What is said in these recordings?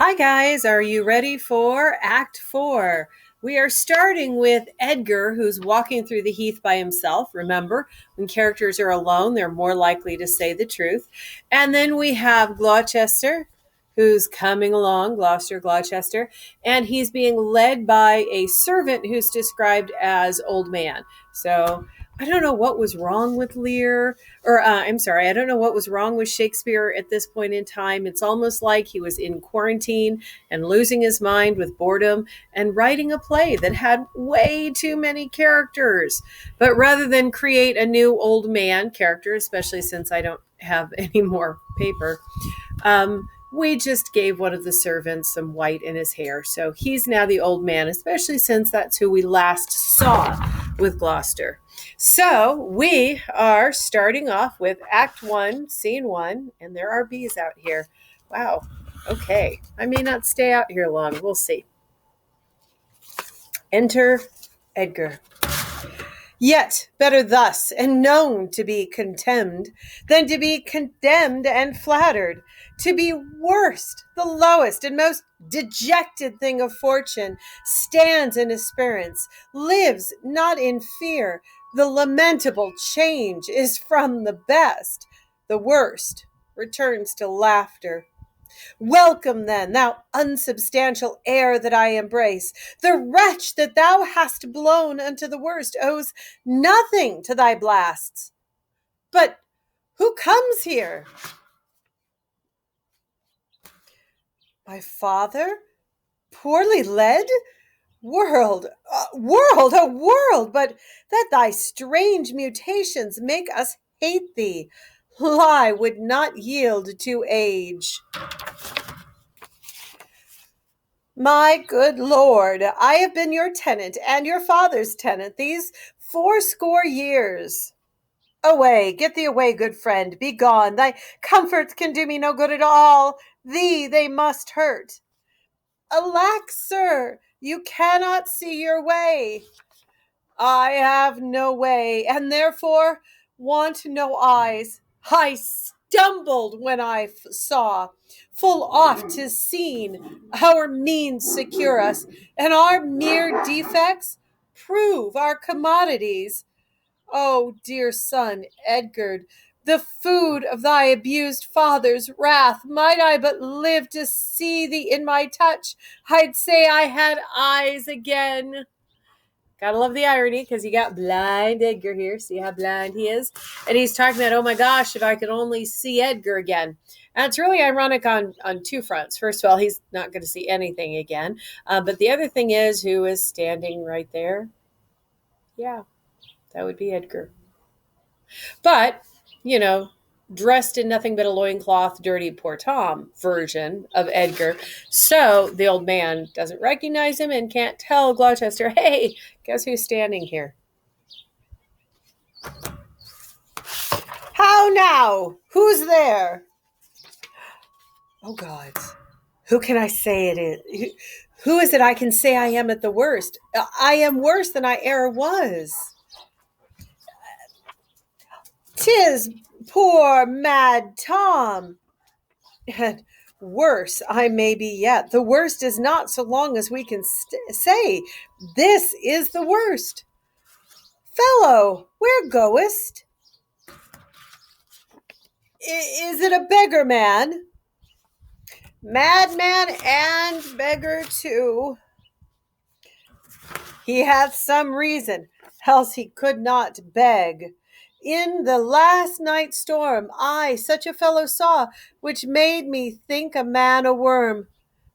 Hi, guys. Are you ready for Act 4? We are starting with Edgar, who's walking through the heath by himself. Remember, when characters are alone, they're more likely to say the truth. And then we have Gloucester, who's coming along, Gloucester, and he's being led by a servant who's described as Old Man. So I don't know what was wrong with Lear, I'm sorry, I don't know what was wrong with Shakespeare at this point in time. It's almost like he was in quarantine and losing his mind with boredom and writing a play that had way too many characters. But rather than create a new old man character, especially since I don't have any more paper, we just gave one of the servants some white in his hair. So he's now the old man, especially since that's who we last saw with Gloucester. So we are starting off with Act 1, Scene 1, and there are bees out here. Wow. Okay. I may not stay out here long. We'll see. Enter Edgar. Yet better thus, and known to be contemned, than to be condemned and flattered, to be worst, the lowest, and most dejected thing of fortune, stands in aspirance, lives not in fear. The lamentable change is from the best, the worst returns to laughter. Welcome, then, thou unsubstantial air that I embrace. The wretch that thou hast blown unto the worst owes nothing to thy blasts. But who comes here? My father? Poorly led? World, world, but that thy strange mutations make us hate thee. Lie would not yield to age. My good lord, I have been your tenant and your father's tenant these 80 years. Away, get thee away, good friend, be gone. Thy comforts can do me no good at all. Thee they must hurt. Alack, sir, you cannot see your way. I have no way, and therefore want no eyes. I stumbled when I saw. Full oft 'tis seen, our means secure us, and our mere defects prove our commodities. Oh, dear son, Edgar, the food of thy abused father's wrath, might I but live to see thee in my touch, I'd say I had eyes again. Gotta love the irony because you got blind Edgar here. See how blind he is? And he's talking about, oh my gosh, if I could only see Edgar again. And it's really ironic on two fronts. First of all, he's not going to see anything again. But the other thing is, who is standing right there? Yeah, that would be Edgar. But, you know, dressed in nothing but a loincloth, dirty poor Tom version of Edgar. So the old man doesn't recognize him and can't tell Gloucester, hey, guess who's standing here? How now? Who's there? Oh, God. Who can I say it is? Who is it I can say I am at the worst? I am worse than I e'er was. 'Tis poor mad Tom. And worse I may be yet. The worst is not so long as we can say, this is the worst. Fellow, where goest? Is it a beggar man? Madman and beggar too. He hath some reason, else he could not beg. In the last night storm, I such a fellow saw, which made me think a man a worm.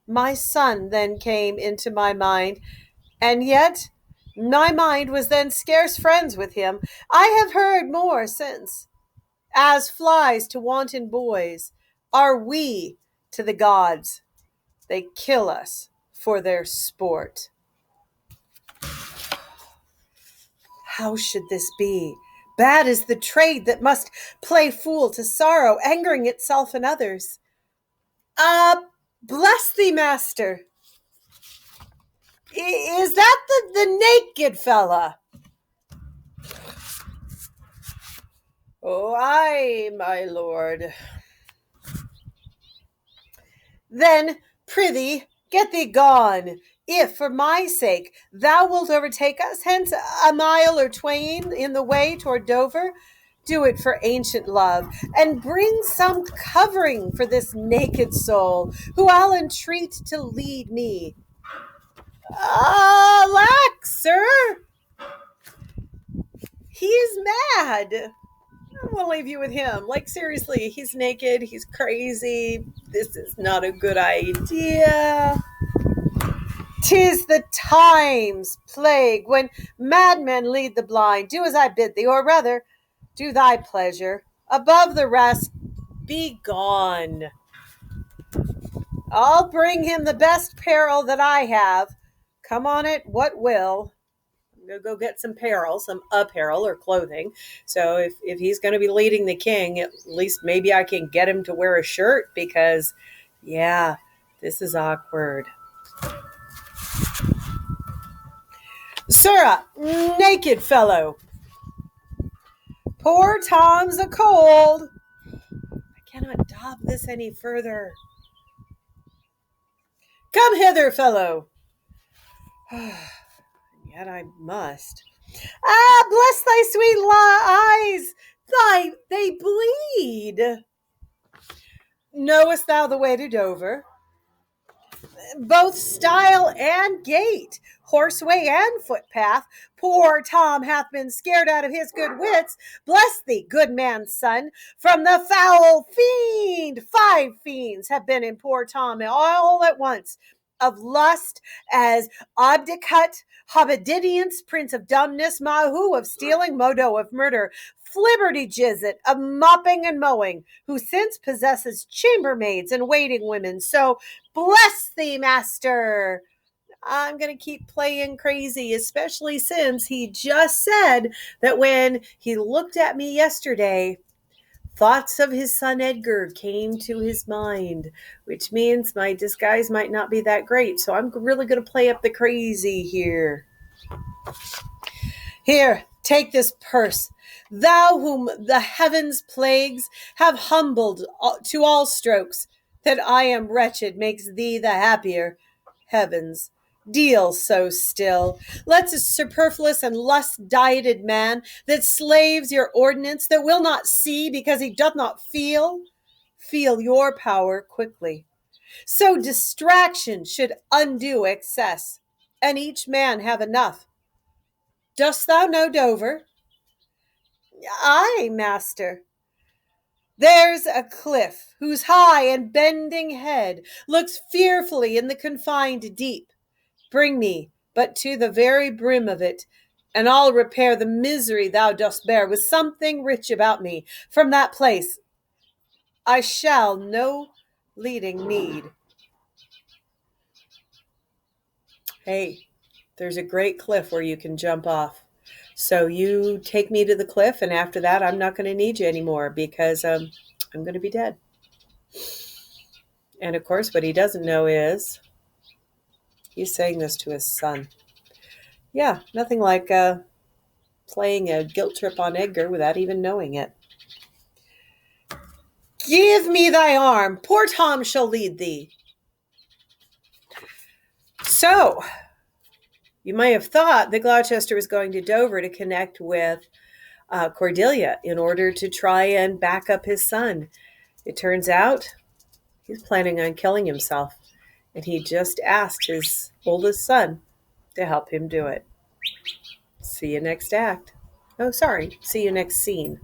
My son then came into my mind, and yet my mind was then scarce friends with him. I have heard more since. As flies to wanton boys, are we to the gods. They kill us for their sport. How should this be? Bad is the trade that must play fool to sorrow, angering itself and others. Bless thee, master. Is that the naked fella? Oh, aye, my lord. Then Prithee, get thee gone. If, for my sake, thou wilt overtake us hence a mile or twain in the way toward Dover, do it for ancient love, and bring some covering for this naked soul, who I'll entreat to lead me. Alack, sir! He's mad. I'm gonna leave you with him. Like, seriously, he's naked, he's crazy. This is not a good idea. 'Tis the time's plague when madmen lead the blind. Do as I bid thee, or rather, do thy pleasure. Above the rest, be gone. I'll bring him the best apparel that I have. Come on it, what will. I'm going to go get some apparel or clothing. So if he's going to be leading the king, at least maybe I can get him to wear a shirt because, yeah, this is awkward. Sirrah, naked fellow. Poor Tom's a cold. I cannot daub this any further. Come hither, fellow. Yet I must. Bless thy sweet eyes. They bleed. Knowest thou the way to Dover? Both stile and gate, horseway and footpath. Poor Tom hath been scared out of his good wits. Bless thee, good man's son, from the foul fiend. 5 fiends have been in poor Tom all at once, of lust, as Abdicut, Hobbedidience, Prince of Dumbness, Mahu of stealing, Modo of murder, Flibbertigizzet of mopping and mowing, who since possesses chambermaids and waiting women. So bless thee, master. I'm going to keep playing crazy, especially since he just said that when he looked at me yesterday, thoughts of his son Edgar came to his mind, which means my disguise might not be that great. So I'm really going to play up the crazy here. Here, take this purse. Thou whom the heavens' plagues have humbled to all strokes, that I am wretched makes thee the happier. Heavens, deal so still. Let's a superfluous and lust-dieted man that slaves your ordinance, that will not see because he doth not feel your power quickly. So distraction should undo excess, and each man have enough. Dost thou know Dover? Aye, master. There's a cliff whose high and bending head looks fearfully in the confined deep. Bring me but to the very brim of it, and I'll repair the misery thou dost bear with something rich about me. From that place I shall no leading need. Hey, there's a great cliff where you can jump off. So you take me to the cliff, and after that, I'm not going to need you anymore because I'm going to be dead. And of course, what he doesn't know is he's saying this to his son. Yeah, nothing like playing a guilt trip on Edgar without even knowing it. Give me thy arm. Poor Tom shall lead thee. So, you might have thought that Gloucester was going to Dover to connect with Cordelia in order to try and back up his son. It turns out he's planning on killing himself, and he just asked his oldest son to help him do it. See you next act. Oh, sorry. See you next scene.